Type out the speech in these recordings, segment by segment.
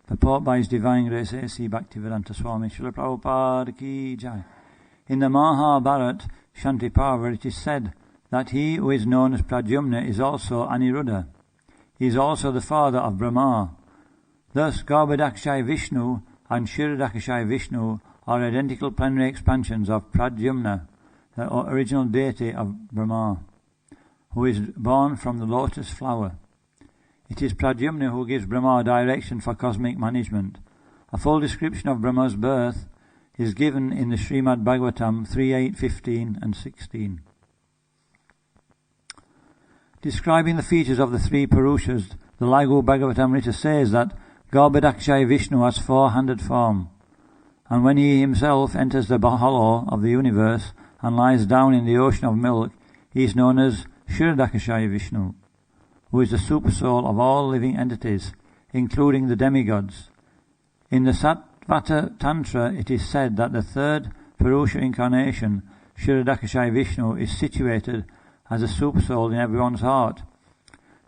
Purport by His Divine Grace A.C. Bhaktivedanta Swami Srila Prabhupada Ki Jai. In the Mahabharata Shanti Parva it is said that he who is known as Pradyumna is also Aniruddha. He is also the father of Brahma. Thus Garbhodakashayi Vishnu and Kshirodakashayi Vishnu are identical plenary expansions of Pradyumna, the original deity of Brahma, who is born from the lotus flower. It is Pradyumna who gives Brahma direction for cosmic management. A full description of Brahma's birth is given in the Srimad Bhagavatam 3.8, 15 and 16. Describing the features of the three Purushas, the Laghu Bhagavatamrita says that Garbhodakashayi Vishnu has four-handed form, and when he himself enters the hollow of the universe and lies down in the ocean of milk, he is known as Kshirodakashayi Vishnu, who is the supersoul of all living entities, including the demigods. In the Satvata Tantra, it is said that the third Purusha incarnation, Kshirodakashayi Vishnu, is situated as a supersoul in everyone's heart.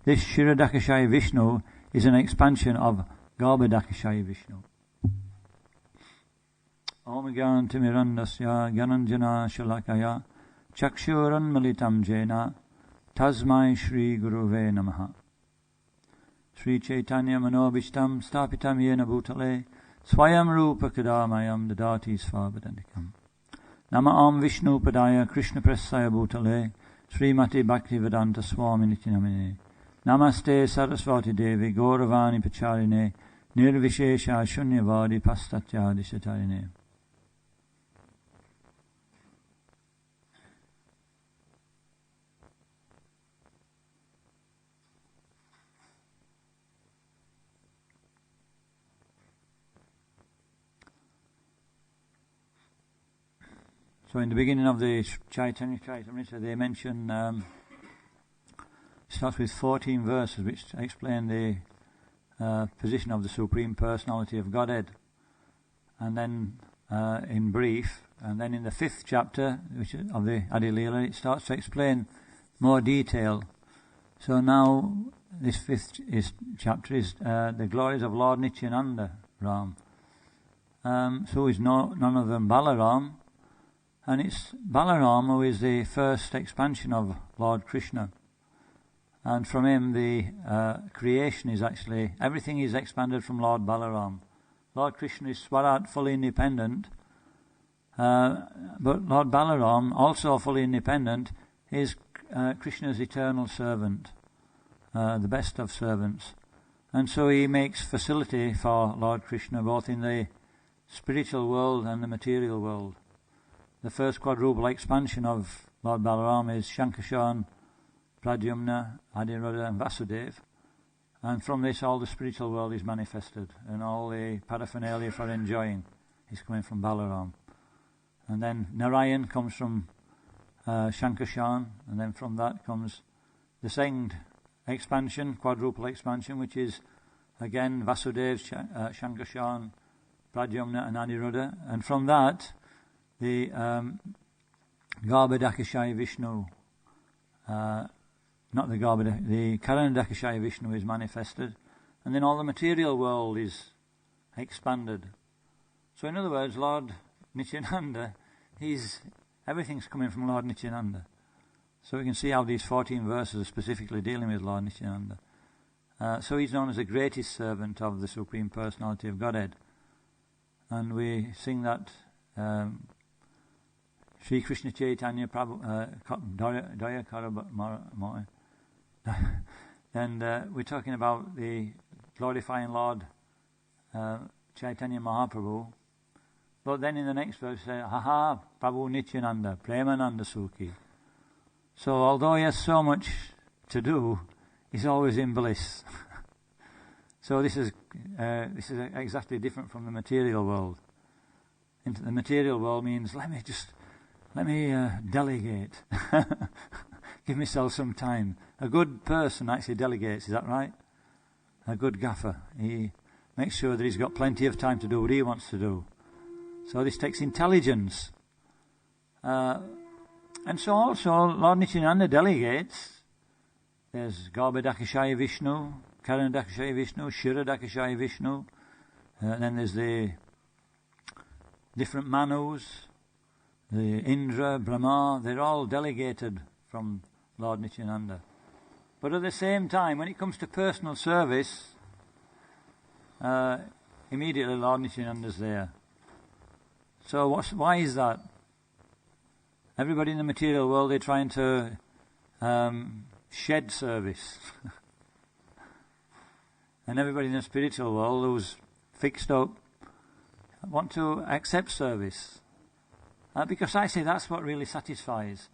This Kshirodakashayi Vishnu is an expansion of Garbhodakashayi Vishnu. Om Gyanantimirandasya Gyananjana Shalakaya Chakshuran Malitam Jena Tasmai Shri Guruve Namaha. Sri Chaitanya Manobishtam Stapitam Yena Bhutale Swayam Rupa Kadamayam Dadati Svabadandikam. Nama Om Vishnu Padaya Krishna Prasaya Bhutale Srimati Bhaktivedanta Swami Nitinamine. Namaste Saraswati Devi Gauravani Pacharine Nirvishesha Shunyavadi Pastatyadi Satarine. So in the beginning of the Chaitanya Charitamrita, they mention, starts with 14 verses which explain the position of the Supreme Personality of Godhead. And then in brief, and then in the 5th chapter which is of the Adi Lila, it starts to explain more detail. So now this 5th chapter is the glories of Lord Nityananda Ram. So is none other than Balaram. And it's Balaram who is the first expansion of Lord Krishna. And from him the creation is actually, everything is expanded from Lord Balaram. Lord Krishna is Swarat, fully independent. But Lord Balaram, also fully independent, is Krishna's eternal servant, the best of servants. And so he makes facility for Lord Krishna both in the spiritual world and the material world. The first quadruple expansion of Lord Balaram is Shankarshan, Pradyumna, Adiruddha and Vasudeva. And from this all the spiritual world is manifested, and all the paraphernalia for enjoying is coming from Balaram. And then Narayan comes from Shankarshan, and then from that comes the second expansion, quadruple expansion, which is again Vasudeva, Shankarshan, Pradyumna and Adiruddha. And from that the Garbhodakashayi Vishnu, the Karanadakashayi Vishnu is manifested, and then all the material world is expanded. So in other words, Lord Nityananda, everything's coming from Lord Nityananda. So we can see how these 14 verses are specifically dealing with Lord Nityananda. So he's known as the greatest servant of the Supreme Personality of Godhead. And we sing that Sri Krishna Chaitanya Prabhu Daya Kara. And we're talking about the glorifying Lord Chaitanya Mahaprabhu. But then in the next verse, say, Haha, Prabhu Nityananda, Premananda Sukhi. So although he has so much to do, he's always in bliss. So this is exactly different from the material world. Into the material world means let me delegate. Give myself some time. A good person actually delegates, is that right? A good gaffer. He makes sure that he's got plenty of time to do what he wants to do. So this takes intelligence. And so also Lord Nityananda delegates. There's Garbhodakashayi Vishnu, Karanadakashayi Vishnu, Kshirodakashayi Vishnu. Then there's the different Manus, the Indra, Brahma. They're all delegated from Lord Nityananda. But at the same time, when it comes to personal service, immediately Lord Nityananda's there. So why is that? Everybody in the material world, they're trying to shed service. And everybody in the spiritual world who's fixed up want to accept service. Because I say that's what really satisfies.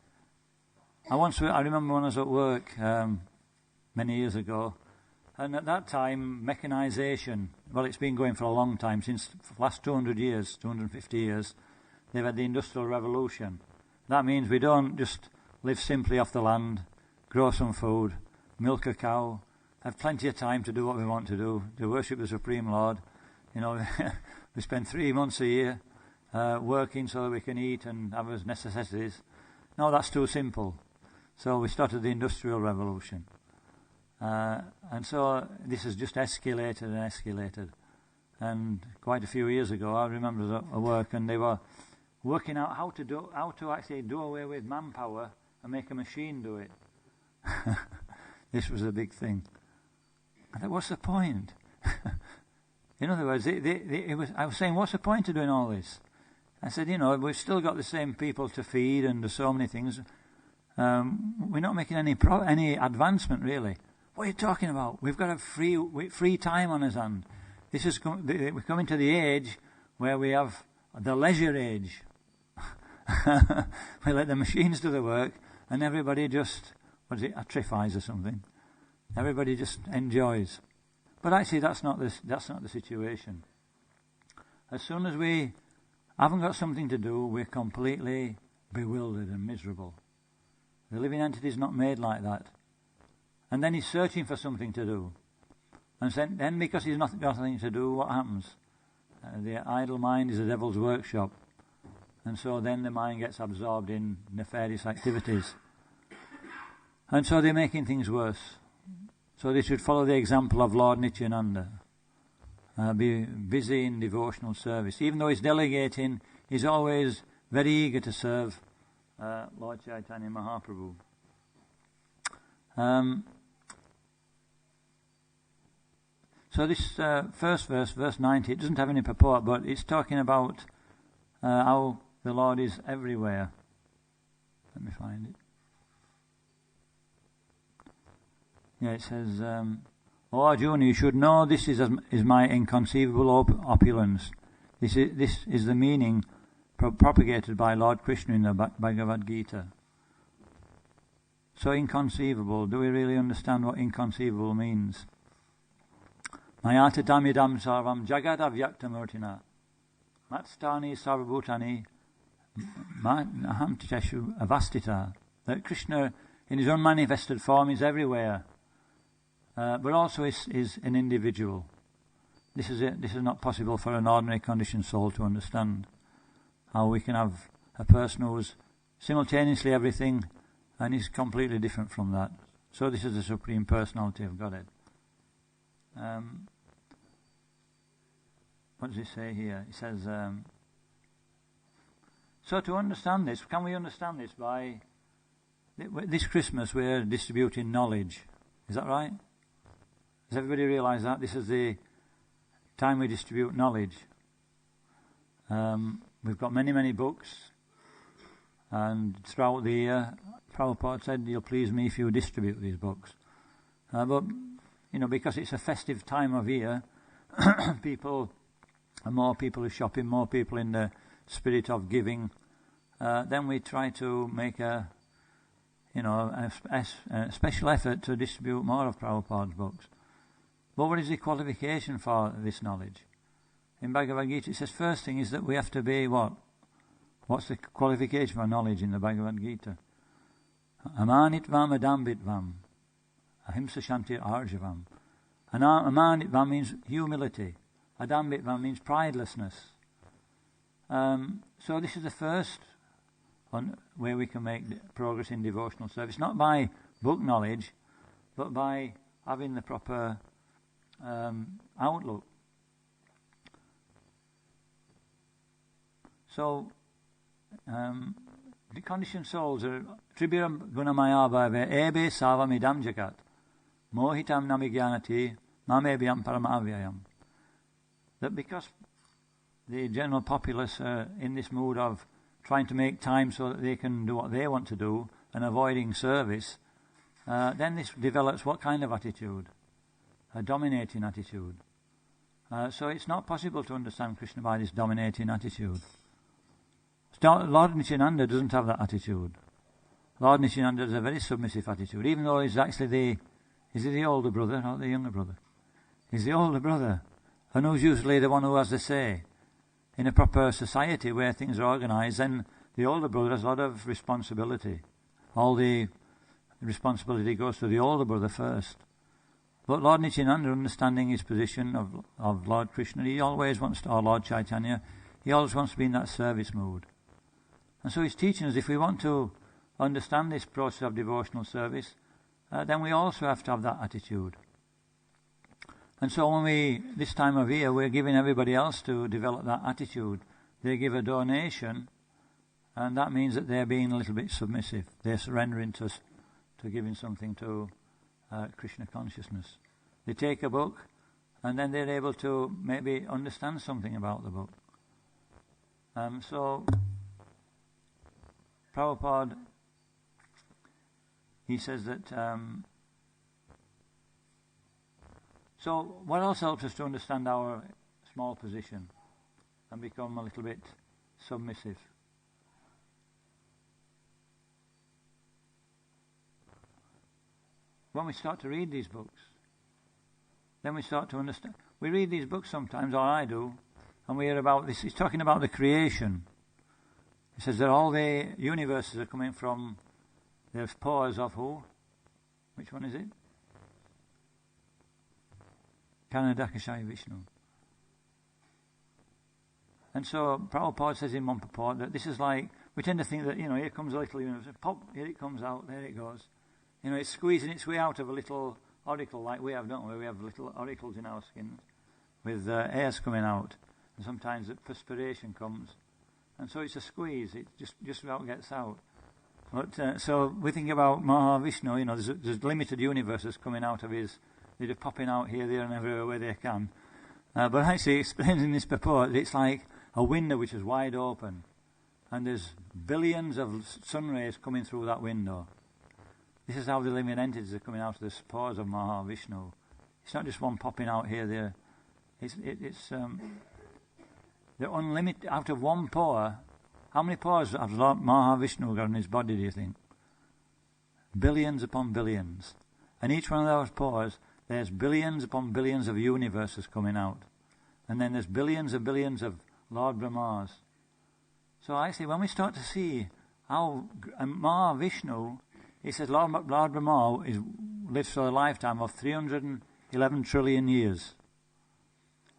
I remember when I was at work many years ago, and at that time, mechanization, well, it's been going for a long time, since the last 200 years, 250 years, they've had the Industrial Revolution. That means we don't just live simply off the land, grow some food, milk a cow, have plenty of time to do what we want to do, to worship the Supreme Lord. You know, we spend 3 months a year working so that we can eat and have as necessities. No, that's too simple. So we started the Industrial Revolution. And so this has just escalated and escalated. And quite a few years ago, I remember a work, and they were working out how to actually do away with manpower and make a machine do it. This was a big thing. I thought, what's the point? In other words, I was saying, what's the point of doing all this? I said, we've still got the same people to feed, and there's so many things. We're not making any advancement, really. What are you talking about? We've got a free time on us hand. We're coming to the age where we have the leisure age. We let the machines do the work, and everybody just, atrophies or something. Everybody just enjoys. But actually, that's not the situation. As soon as we haven't got something to do, we're completely bewildered and miserable. The living entity is not made like that. And then he's searching for something to do. And then because he's got nothing to do, what happens? The idle mind is the devil's workshop. And so then the mind gets absorbed in nefarious activities. And so they're making things worse. So they should follow the example of Lord Nityananda. Be busy in devotional service. Even though he's delegating, he's always very eager to serve Lord Chaitanya Mahaprabhu. So this first verse 90, it doesn't have any purport, but it's talking about how the Lord is everywhere. Let me find it. Yeah, it says, O Arjuna, you should know this is my inconceivable opulence. This is the meaning propagated by Lord Krishna in the Bhagavad Gita. So inconceivable. Do we really understand what inconceivable means? Mayata damidam sarvam jagad avyaktamurtina matstani sarvabhutani maham titeshu avastita. That Krishna in his unmanifested form is everywhere, but also is an individual. This is not possible for an ordinary conditioned soul to understand. How we can have a person who is simultaneously everything and is completely different from that. So this is the Supreme Personality of Godhead. What does it say here? It says, so to understand this, can we understand this by, this Christmas we're distributing knowledge. Is that right? Does everybody realise that? This is the time we distribute knowledge. We've got many, many books, and throughout the year, Prabhupada said, you'll please me if you distribute these books. But, because it's a festive time of year, more people are shopping, more people in the spirit of giving, then we try to make a special effort to distribute more of Prabhupada's books. But what is the qualification for this knowledge? In Bhagavad Gita it says first thing is that we have to be what? What's the qualification for knowledge in the Bhagavad Gita? Amanitvam adambitvam ahimsa shantir arjavam. Amanitvam means humility. Adambitvam means pridelessness. So this is the first where we can make progress in devotional service, not by book knowledge, but by having the proper outlook. So, the conditioned souls are Tribiram Gunamaya Bhave Ebe Savamidam Jagat Mohitam Namigyanati Mamebhyam Paramavyayam. That because the general populace are in this mood of trying to make time so that they can do what they want to do and avoiding service, then this develops what kind of attitude? A dominating attitude. So it's not possible to understand Krishna by this dominating attitude. Lord Nityananda doesn't have that attitude. Lord Nityananda has a very submissive attitude, even though he's actually is he the older brother or the younger brother? He's the older brother, and who's usually the one who has the say. In a proper society where things are organised, then the older brother has a lot of responsibility. All the responsibility goes to the older brother first. But Lord Nityananda, understanding his position of Lord Krishna, he always wants to, or Lord Chaitanya, he always wants to be in that service mood. And so he's teaching us, if we want to understand this process of devotional service, then we also have to have that attitude. And so when this time of year, we're giving everybody else to develop that attitude. They give a donation, and that means that they're being a little bit submissive. They're surrendering to giving something to Krishna consciousness. They take a book, and then they're able to maybe understand something about the book. So Prabhupada, he says that so what else helps us to understand our small position and become a little bit submissive? When we start to read these books, then we start to understand. We read these books sometimes, or I do, and we hear about this. He's talking about the creation. He says that all the universes are coming from the pores of who? Which one is it? Kanadakashaya Vishnu. And so Prabhupada says in one purport that this is like, we tend to think that, here comes a little universe, pop, here it comes out, there it goes. It's squeezing its way out of a little auricle like we have, don't we? We have little auricles in our skin with airs coming out. And sometimes the perspiration comes. And so it's a squeeze, it just about gets out. But so we think about Mahavishnu, there's limited universes coming out of his, they're popping out here, there and everywhere where they can. But actually it explains in this purport that it's like a window which is wide open. And there's billions of sun rays coming through that window. This is how the living entities are coming out of the pores of Mahavishnu. It's not just one popping out here, there. They're unlimited. Out of one pore, how many pores has Mahavishnu got in his body, do you think? Billions upon billions. And each one of those pores, there's billions upon billions of universes coming out. And then there's billions and billions of Lord Brahmas. So actually, when we start to see how Mahavishnu, he says Lord Brahma lives for a lifetime of 311 trillion years.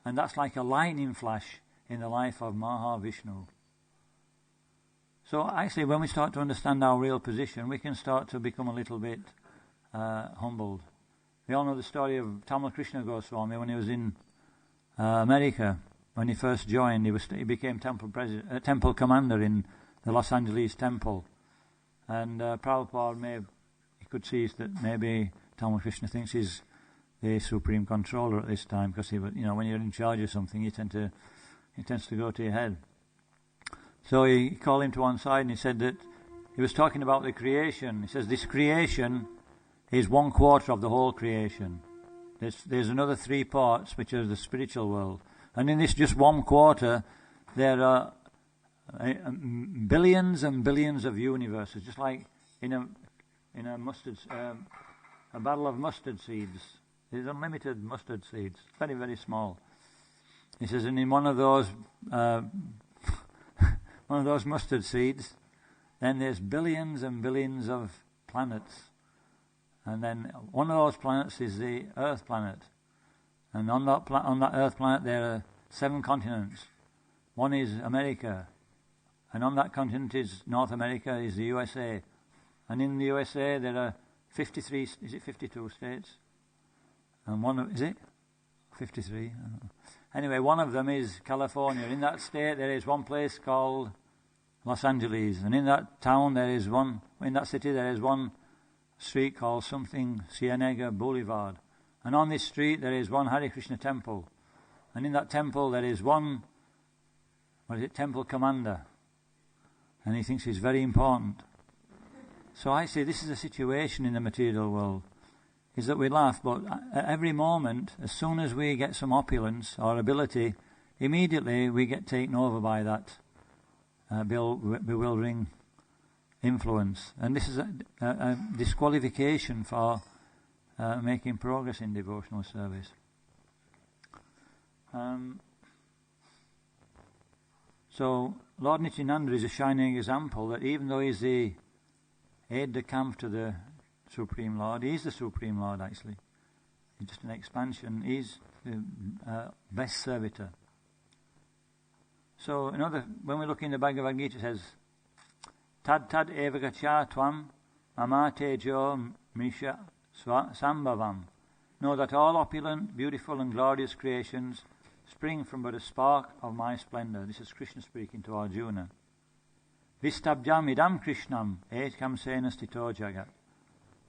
And that's like a lightning flash in the life of Mahavishnu. So actually, when we start to understand our real position, we can start to become a little bit humbled. We all know the story of Tamal Krishna Goswami when he was in America. When he first joined, he became temple commander in the Los Angeles temple. And Prabhupada he could see that maybe Tamal Krishna thinks he's the supreme controller at this time, because when you're in charge of something, he tends to go to your head. So he called him to one side and he said that he was talking about the creation. He says this creation is 1/4 of the whole creation. There's another 3 parts which are the spiritual world, and in this just 1/4 there are billions and billions of universes, just like in a mustard, a barrel of mustard seeds. There's unlimited mustard seeds, very very small. He says, and in one of those mustard seeds, then there's billions and billions of planets, and then one of those planets is the Earth planet, and on that Earth planet there are 7 continents. One is America, and on that continent is North America, is the USA, and in the USA there are 52 states, and is it 53. Anyway, one of them is California. In that state there is one place called Los Angeles, and in that town there is one, in that city there is one street called something Cienega Boulevard. And on this street there is one Hare Krishna temple. And in that temple there is one, temple commander. And he thinks he's very important. So I say this is a situation in the material world, is that we laugh, but at every moment, as soon as we get some opulence or ability, immediately we get taken over by that bewildering influence. And this is a disqualification for making progress in devotional service. So Lord Nityananda is a shining example that even though he's the aide-de-camp to the Supreme Lord, he's the Supreme Lord actually. He's just an expansion. He's the best servitor. So when we look in the Bhagavad Gita, it says, Tad tad evagacha tvam mama tejo misha sambhavam. Know that all opulent, beautiful and glorious creations spring from but a spark of my splendor. This is Krishna speaking to Arjuna. Vistabjam idam Krishnam etkam senastito jagat.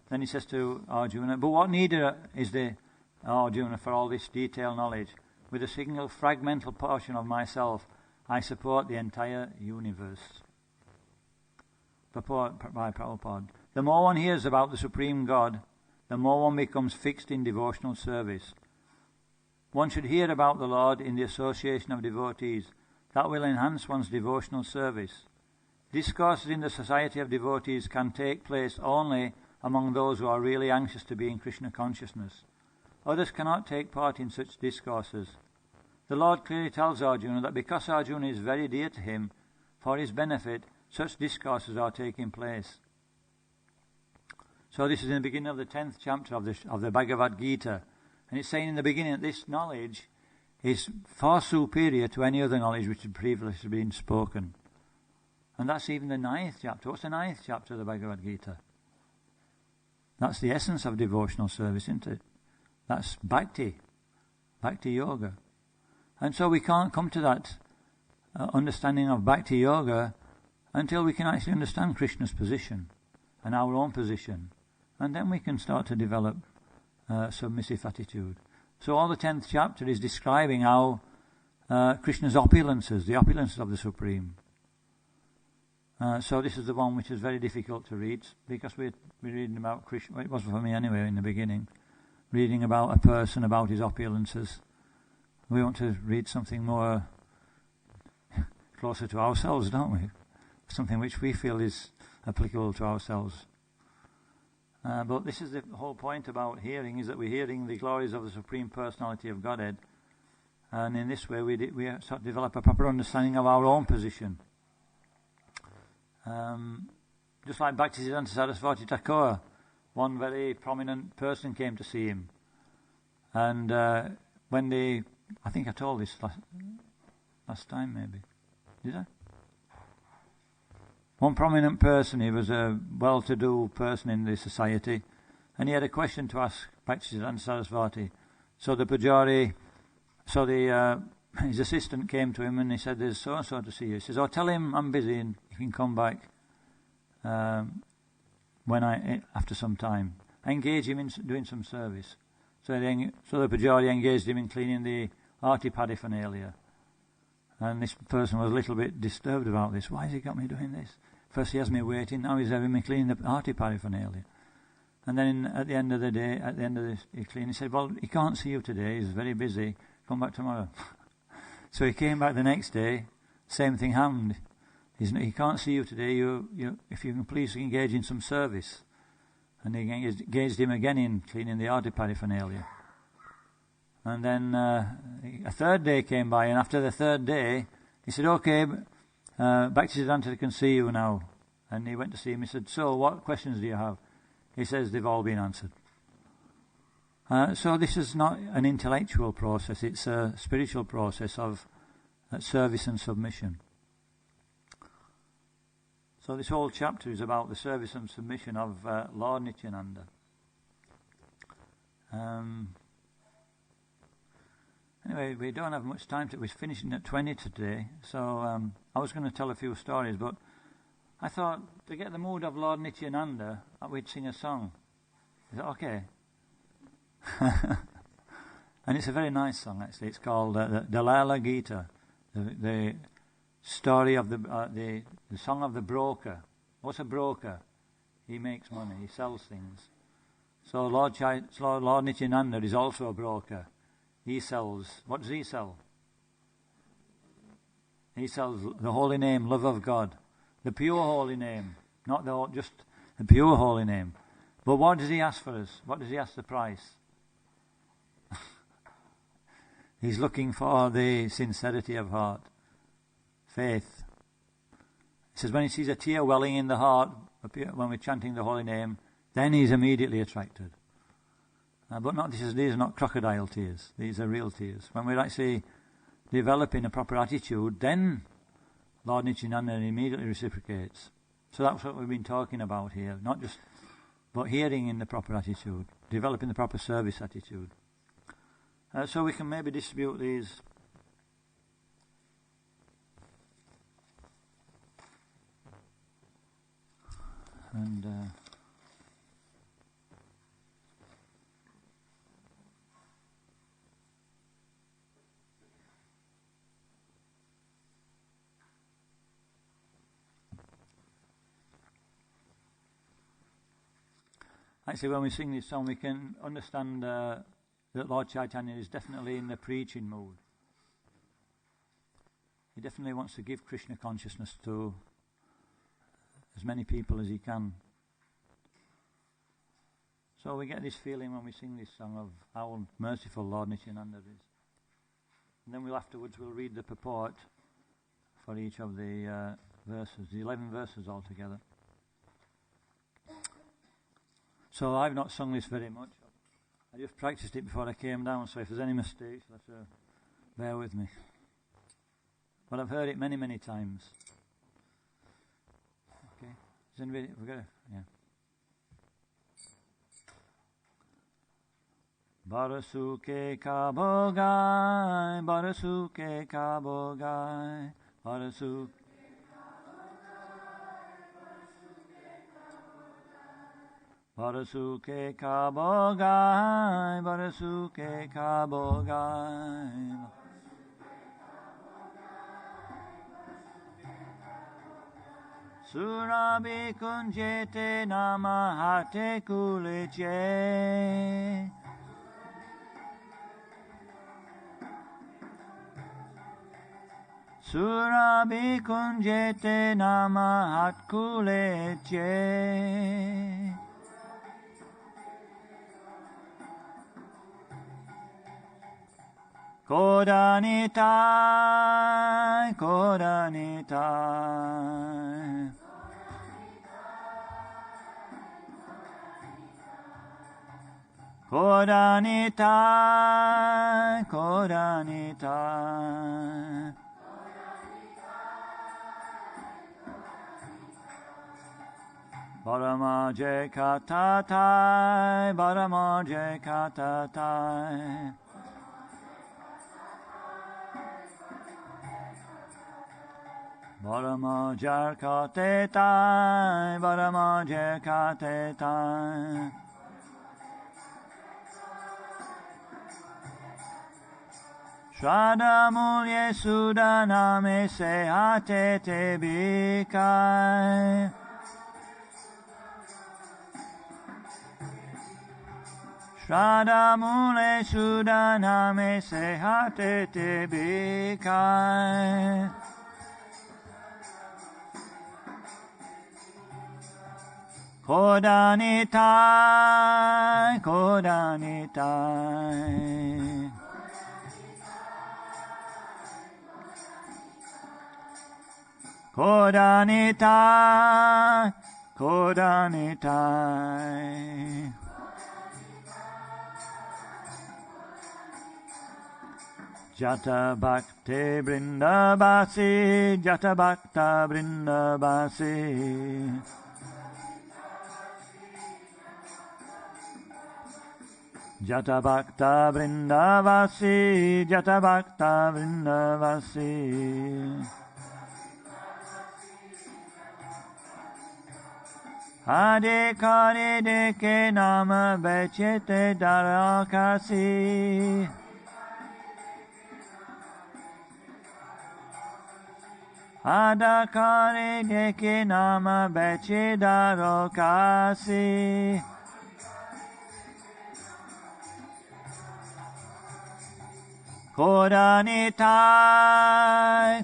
Then he says to Arjuna, but what need is there, Arjuna, for all this detailed knowledge? With a single fragmental portion of myself, I support the entire universe. Purport by Prabhupada. The more one hears about the Supreme God, the more one becomes fixed in devotional service. One should hear about the Lord in the association of devotees. That will enhance one's devotional service. Discourses in the society of devotees can take place only among those who are really anxious to be in Krishna consciousness. Others cannot take part in such discourses. The Lord clearly tells Arjuna that because Arjuna is very dear to him, for his benefit, such discourses are taking place. So this is in the beginning of the 10th chapter of the Bhagavad Gita. And it's saying in the beginning that this knowledge is far superior to any other knowledge which had previously been spoken. And that's even the 9th chapter. What's the 9th chapter of the Bhagavad Gita? That's the essence of devotional service, isn't it? That's bhakti yoga. And so we can't come to that understanding of bhakti yoga until we can actually understand Krishna's position and our own position. And then we can start to develop submissive attitude. So all the 10th chapter is describing how Krishna's opulences, the opulences of the Supreme. So this is the one which is very difficult to read because we're reading about Krishna. Well, it was for me anyway in the beginning. Reading about a person, about his opulences. We want to read something more closer to ourselves, don't we? Something which we feel is applicable to ourselves. But this is the whole point about hearing, is that we're hearing the glories of the Supreme Personality of Godhead. And in this way we start to develop a proper understanding of our own position. Just like Bhaktisiddhanta Saraswati Thakur, one very prominent person came to see him. And when I think I told this last time maybe. Did I? One prominent person, he was a well-to-do person in the society, and he had a question to ask Bhaktisiddhanta Saraswati. So the pujari, his assistant came to him and he said, there's so-and-so to see you. He says, oh, tell him I'm busy and he can come back after some time. Engage him in doing some service. So the pujari engaged him in cleaning the arti paraphernalia. And this person was a little bit disturbed about this. Why has he got me doing this? First he has me waiting, now he's having me cleaning the arti paraphernalia. And then at the end of the day, at the end of the cleaning, he said, well, he can't see you today, he's very busy, come back tomorrow. So he came back the next day, same thing happened. He can't see you today, if you can please engage in some service. And he engaged him again in cleaning the arti paraphernalia. And then a third day came by, and after the third day, he said, okay, Bhaktisiddhanta can see you now. And he went to see him. He said, so what questions do you have? He says, they've all been answered. So this is not an intellectual process, it's a spiritual process of service and submission. So this whole chapter is about the service and submission of Lord Nityananda. Anyway, we don't have much time. We're finishing at 20 today, so I was going to tell a few stories, but I thought to get the mood of Lord Nityananda, we'd sing a song. Is that okay? And it's a very nice song, actually. It's called the Lila Gita, the story of the song of the broker. What's a broker? He makes money. He sells things. So Lord Nityananda is also a broker. He sells. What does he sell? He sells the holy name, love of God, the pure holy name, not just the pure holy name. But what does he ask for us? What does he ask the price? He's looking for the sincerity of heart, faith. He says when he sees a tear welling in the heart when we're chanting the holy name, then he's immediately attracted. But these are not crocodile tears. These are real tears. When we're actually developing a proper attitude, then Lord Nityananda immediately reciprocates. So that's what we've been talking about here. Not just, but hearing in the proper attitude, developing the proper service attitude. So we can maybe distribute these. And actually, when we sing this song, we can understand that Lord Chaitanya is definitely in the preaching mood. He definitely wants to give Krishna consciousness to as many people as he can. So we get this feeling when we sing this song of how merciful Lord Nityananda is. And then afterwards we'll read the purport for each of the verses, the 11 verses altogether. So I've not sung this very much. I just practiced it before I came down, so if there's any mistakes, bear with me. But I've heard it many, many times. Okay. Is anybody, we've got to, yeah. Barasuke kabogai, barasuke kabogai, barasuke. Barasuke kabogai, barasuke kabogai. Surabi kunjete namahate kuleche. Surabi kunjete namahat kuleche. Kodanitai, kodanitai. Kodanitai, kodanitai. Baramaje katatai, baramaje katatai. Baramajar katetai, baramaje katetai. Shradamulye sudaname sehate te bikai. Shradamule sudaname sehate te bikai. Kodanitai, kodanitai. Kodanitai, kodanitai. Jata bhakti brindabasi, jata bhakta brindabasi. Jata Bhakta Vrindavasi, Jata Bhakta Vrindavasi. Hare Kare Deke Nama Bechete Darakasi. Hare Kare Deke Nama Bechete Darakasi. Kodanitai,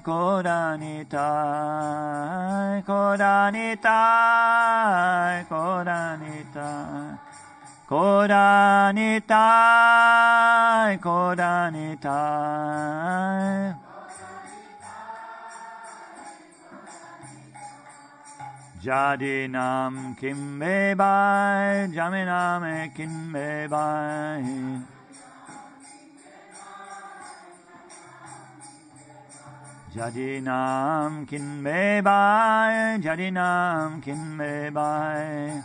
Kodanitai, Kodanitai, Kodanitai, Kodanitai, Kodanitai. Jadinam kimbebai, Jaminame kimbebai. Jadinam kinmebai, Jadinam kinmebai.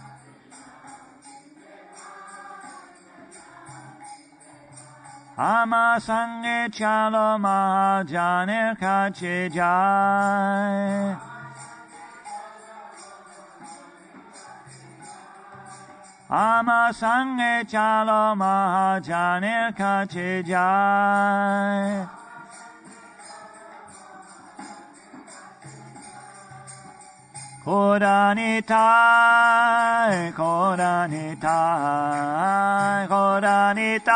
Ama sange chalo mahajaner kache jai. Ama sange chalo mahajaner kache jai. Kodanitai, Kodanitai, Kodanitai,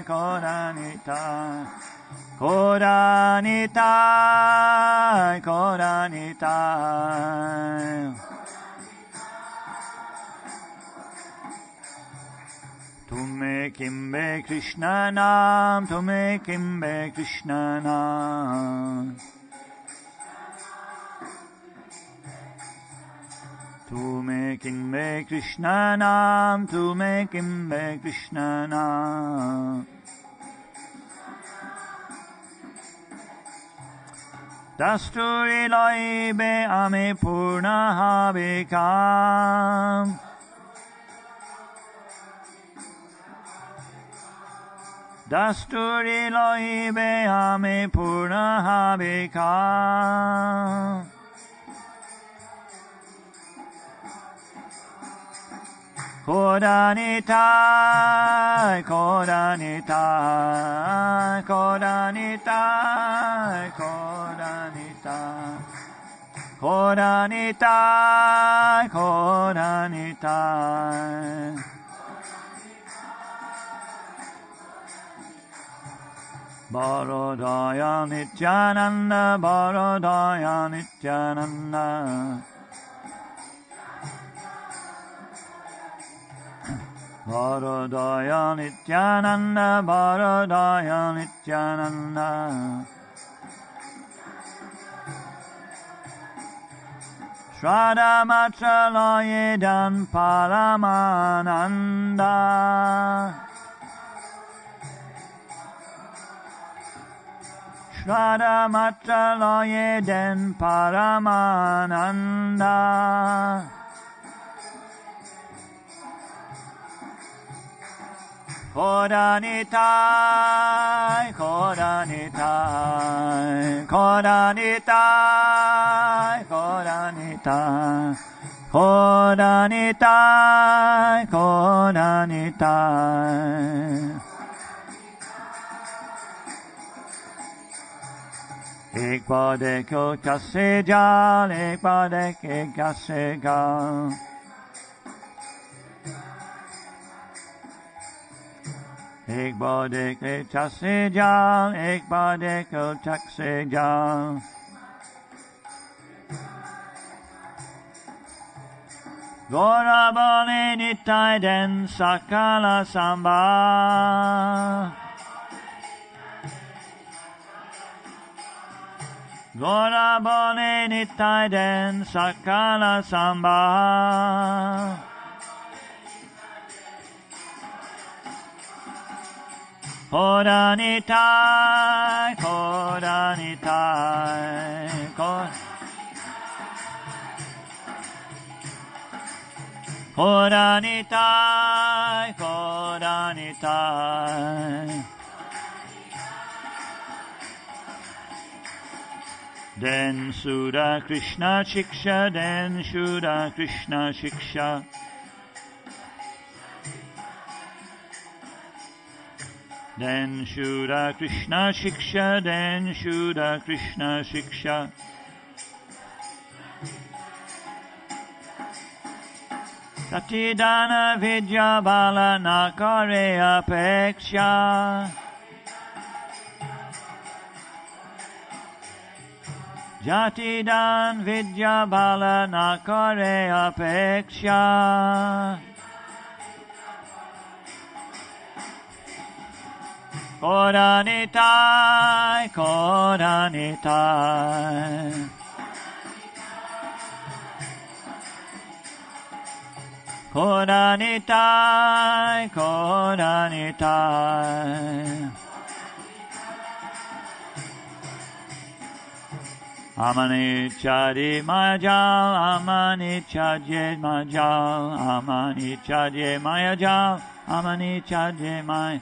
Kodanitai, Kodanitai, Kodanitai. Tume kimbe Krishna nam, tume kimbe Krishna nam. Tume kimbe Krishna nam, tume kimbe Krishna nam. Dasturi loibe ame purna habikam. Dasturi loibe ame purna habikam. Kodanitai, Kodanitai, Kodanitai, Kodanitai, Kodanitai, Kodanitai. Barodaya Nityananda, Barodaya Nityananda. Barodaya Nityananda, Barodaya Nityananda. Shraddha Matra Loyedan Paramananda. Shraddha Matra Loyedan Paramananda. Kodanitai, Kodanitai, Kodanitai, Kodanitai, Kodanitai, Kodanitai. Ek bade ko kase jal, ek bade ke kase gal. Ek bade ke kase jal, ek bade ko kase jal. Gora bole nitai den sakala samba. Gora bole nitai den sakala samba. Kodanitai, Kodanitai, Kodanitai, Kodanitai. Den Sudha Krishna Shiksha, Den Sudha Krishna Shiksha. Den Sudha Krishna Shiksha, Den Sudha Krishna Shiksha. Satidana Vidya Bala Nakare Apeksha. Jatidan Vidya Bala Nakare Apeksha. Kodanitai, Kodanitai. Kodanitai, Kodanitai. Amanichadi Mayajal, Amanichadi Mayajal, Amanichadi Mayajal, Amanichadi Mayajal.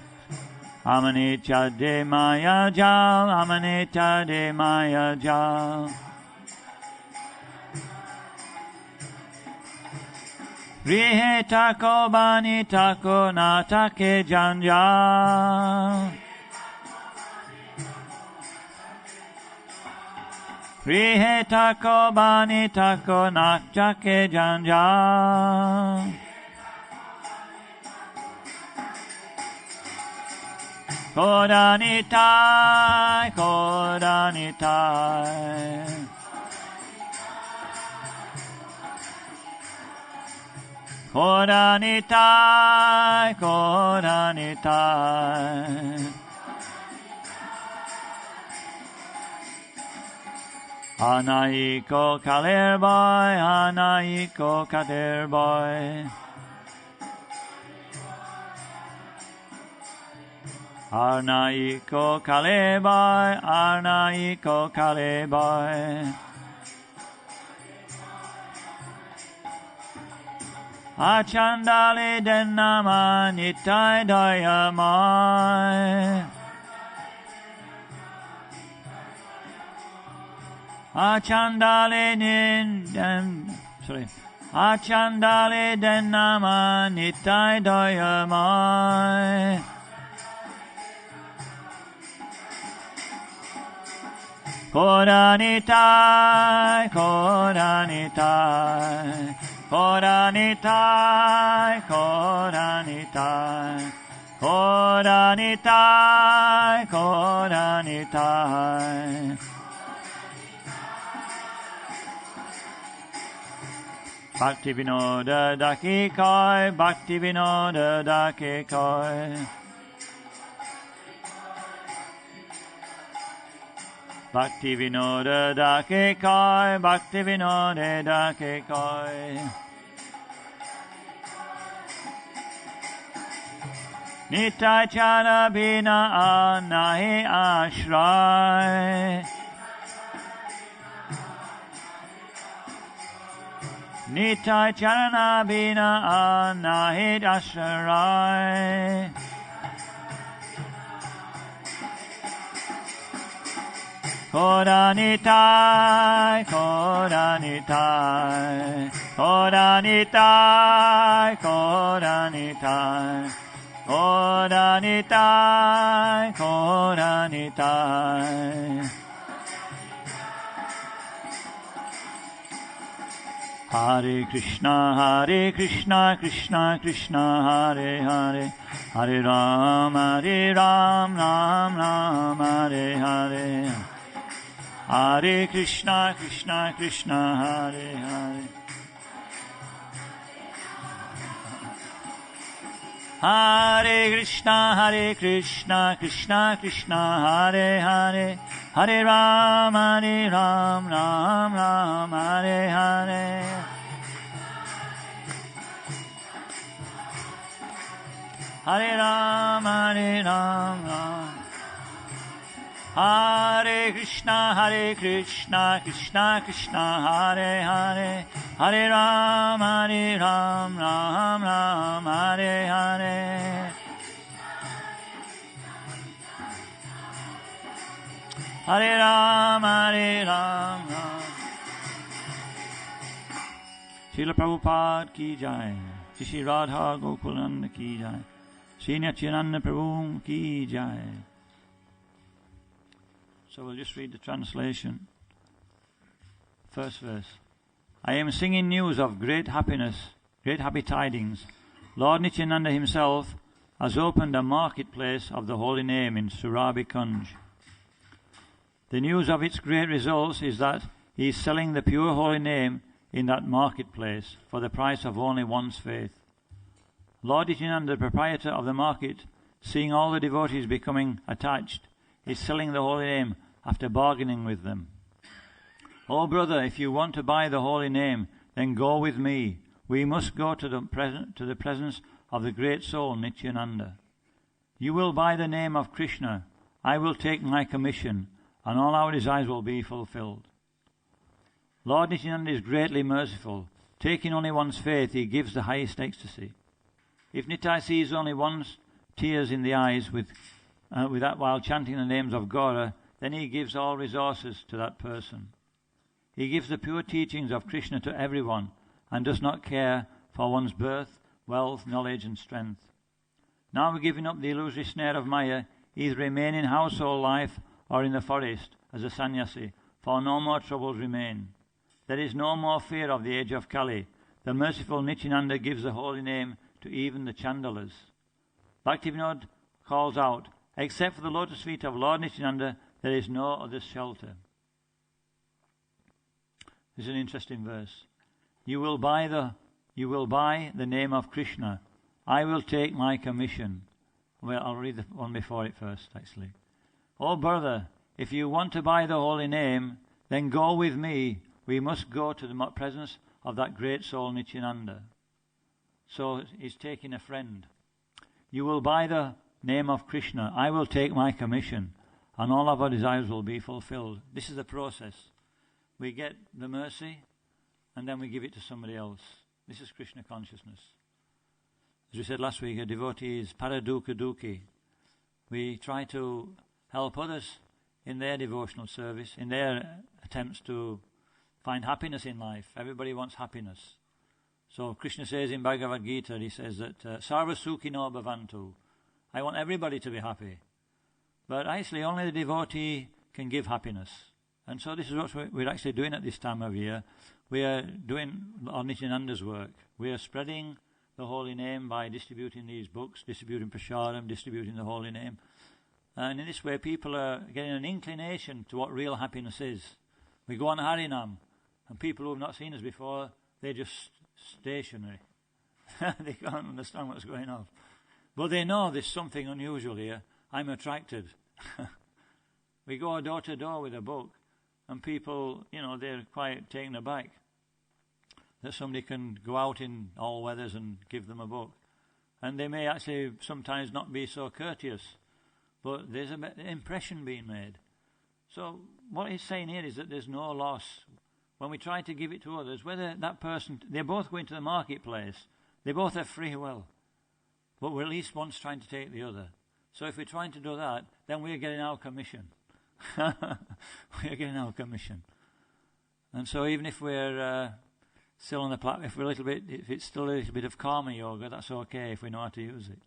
Amanichade Maya Jal, Amanichade Maya Jal. Rihe tako bani tako natake janjal. Rihe tako bani tako natake janjal. Kodanitai, Kodanitai. Kodanitai, Kodanitai. Anaiko Kalerboy, Anaiko Kalerboy. Arnaiko Kaleboy, Arnaiko Kaleboy. Achandali Denama Nitai Dayamai. Achandali Achandali Denama Nitai Dayamai. Kodanitai, Kodanitai, Kodanitai, Kodanitai, Kodanitai, Kodanitai. Bhakti Vinoda Daki Koi, Bhakti Vinoda Daki Koi. Bhakti Vinoda Dake Koi, Bhakti Vinoda Dake Koi. Nitai Chana Bina Anahi Ashray. Nitai Chana Bina Anahi Ashray. Kodanitai, Kodanitai, Kodanitai, Kodanitai, Kodanitai, Kodanitai. Hare Krishna, Krishna Krishna, Hare Hare, Hare Ram, Ram Ram, Hare Hare. Hare Krishna, Krishna, Hare Hare. Hare Krishna, Krishna, Hare Hare. Hare Ram, Ram Ram, Hare Hare. Hare Ram, Ram. Hare Krishna, Krishna Krishna, Hare Hare, Hare Ram, Ram Ram, Hare Hare. Hare Ram, Ram. Srila Prabhupada ki jai. Shri Radha Gokulananda ki jai. Sri Nityananda Prabhu ki jai. So we'll just read the translation. First verse. I am singing news of great happiness, great happy tidings. Lord Nityananda himself has opened a marketplace of the holy name in Surabi Kunj. The news of its great results is that he is selling the pure holy name in that marketplace for the price of only one's faith. Lord Nityananda, the proprietor of the market, seeing all the devotees becoming attached, is selling the holy name after bargaining with them. Oh brother, if you want to buy the holy name, then go with me. We must go to the presence of the great soul Nityananda. You will buy the name of Krishna. I will take my commission, and all our desires will be fulfilled. Lord Nityananda is greatly merciful. Taking only one's faith, he gives the highest ecstasy. If Nitai sees only one's tears in the eyes with that while chanting the names of Gaura, then he gives all resources to that person. He gives the pure teachings of Krishna to everyone and does not care for one's birth, wealth, knowledge and strength. Now we're giving up the illusory snare of Maya, either remain in household life or in the forest as a sannyasi, for no more troubles remain. There is no more fear of the age of Kali. The merciful Nityananda gives the holy name to even the Chandalas. Bhaktivinoda calls out, except for the lotus feet of Lord Nityananda, there is no other shelter. This is an interesting verse. You will buy the name of Krishna. I will take my commission. Well, I'll read the one before it first, actually. Oh brother, if you want to buy the holy name, then go with me. We must go to the presence of that great soul Nityananda. So he's taking a friend. You will buy the name of Krishna. I will take my commission, and all of our desires will be fulfilled. This is the process. We get the mercy, and then we give it to somebody else. This is Krishna consciousness. As we said last week, a devotee is paraduka duki. We try to help others in their devotional service, in their attempts to find happiness in life. Everybody wants happiness. So Krishna says in Bhagavad Gita, he says that Sarva Sukhino Bhavantu. I want everybody to be happy. But actually only the devotee can give happiness. And so this is what we're actually doing at this time of year. We are doing our Nityananda's work. We are spreading the holy name by distributing these books, distributing prasadam, distributing the holy name. And in this way people are getting an inclination to what real happiness is. We go on Harinam, and people who have not seen us before, they're just stationary. They can't understand what's going on. But they know there's something unusual here. I'm attracted. We go door to door with a book, and people, they're quite taken aback that somebody can go out in all weathers and give them a book. And they may actually sometimes not be so courteous, but there's an impression being made. So what he's saying here is that there's no loss. When we try to give it to others, whether that person, they're both going to the marketplace, they both have free will, but we're at least one's trying to take the other. So if we're trying to do that, then we're getting our commission. We're getting our commission. And so even if we're still on the platform, if it's still a little bit of karma yoga, that's okay if we know how to use it.